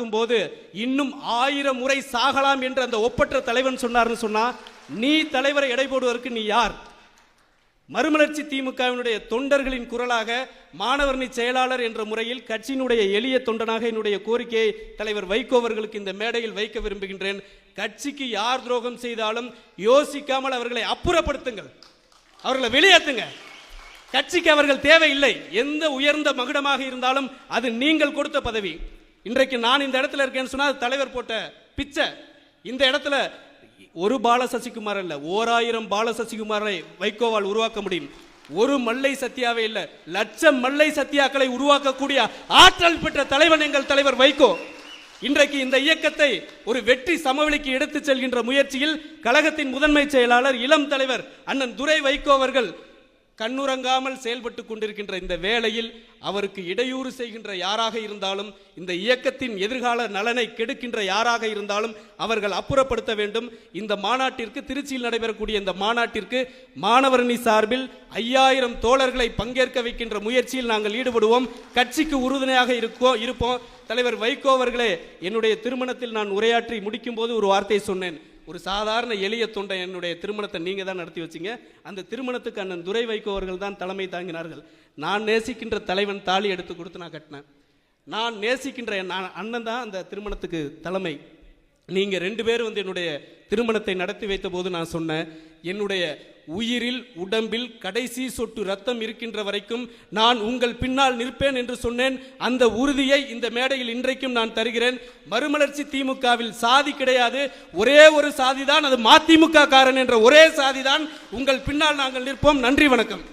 பார்க்கும்போது இன்னும் 1000 முறை சாகலாம் என்று அந்த ஒப்பற்ற தலைவன் சொன்னார்னு சொன்னா, நீ தலைவரை எடை போடுவதற்கு நீ யார்? மறுமலர்ச்சி திமுகவினுடைய தொண்டர்களின் குரலாக மாணவரணி செயலாளர் என்ற முறையில் கட்சியினுடைய எளிய தொண்டனாக என்னுடைய கோரிக்கையை தலைவர் வைகோ அவர்களுக்கு இந்த மேடையில் வைக்க விரும்புகின்றேன். கட்சிக்கு யார் துரோகம் செய்தாலும் யோசிக்காமல் அவர்களை அப்புறப்படுத்துங்கள், அவர்களை வெளியேற்றுங்க. கட்சிக்கு அவர்கள் தேவையில்லை. எந்த உயர்ந்த மகுடமாக இருந்தாலும் அது நீங்கள் கொடுத்த பதவி. இன்றைக்கு நான் இந்த இடத்துல இருக்கேன்னு சொன்னா தலைவர் போட்ட பிச்சை. இந்த இடத்துல ஒரு பால சசிகுமார் இல்ல, 1000 பால சசிகுமாரை வைகோவால் உருவாக்க முடியும். ஒரு மல்லை சத்தியாவே இல்ல, லட்சம் மல்லை சத்தியாக்களை உருவாக்கக்கூடிய ஆற்றல் பெற்ற தலைவன் எங்கள் தலைவர் வைகோ. இன்றைக்கு இந்த இயக்கத்தை ஒரு வெற்றி சமவெளிக்கு எடுத்துச் செல்கின்ற முயற்சியில் கழகத்தின் முதன்மை செயலாளர் இளம் தலைவர் அண்ணன் துரை வைகோ அவர்கள் கண்ணுறங்காமல் செயல்பட்டு கொண்டிருக்கின்ற இந்த வேளையில் அவருக்கு இடையூறு செய்கின்ற யாராக இருந்தாலும், இந்த இயக்கத்தின் எதிர்கால நலனை கெடுக்கின்ற யாராக இருந்தாலும் அவர்கள் அப்புறப்படுத்த வேண்டும். இந்த மாநாட்டிற்கு, திருச்சியில் நடைபெறக்கூடிய இந்த மாநாட்டிற்கு மாணவரணி சார்பில் 5000 தோழர்களை பங்கேற்க வைக்கின்ற முயற்சியில் நாங்கள் ஈடுபடுவோம். கட்சிக்கு உறுதுணையாக இருப்போம். தலைவர் வைகோ அவர்களே, என்னுடைய திருமணத்தில் நான் உரையாற்றி முடிக்கும் போது ஒரு வார்த்தை சொன்னேன். ஒரு சாதாரண எளிய தொண்டை என்னுடைய திருமணத்தை நீங்க தான் நடத்தி வச்சிங்க. அந்த திருமணத்துக்கு அண்ணன் துரை வைகோ அவர்கள் தான் தலைமை தாங்கினார்கள். நான் நேசிக்கின்ற தலைவன் தாலி எடுத்து கொடுத்து நான் கட்டினேன். நான் நேசிக்கின்ற அண்ணன் தான் அந்த திருமணத்துக்கு தலைமை. நீங்க 2 பேர் என்னுடைய திருமணத்தை நடத்தி வைத்த போது நான் சொன்னேன், என்னுடைய உயிரில் உடம்பில் கடைசி சொட்டு ரத்தம் இருக்கின்ற வரைக்கும் நான் உங்கள் பின்னால் நிற்பேன் என்று சொன்னேன். அந்த உறுதியை இந்த மேடையில் இன்றைக்கும் நான் தருகிறேன். மறுமலர்ச்சி திமுகவில் சாதி கிடையாது, ஒரே ஒரு சாதி தான், அது மதிமுக காரன் என்ற ஒரே சாதி தான். உங்கள் பின்னால் நாங்கள் நிற்போம். நன்றி, வணக்கம்.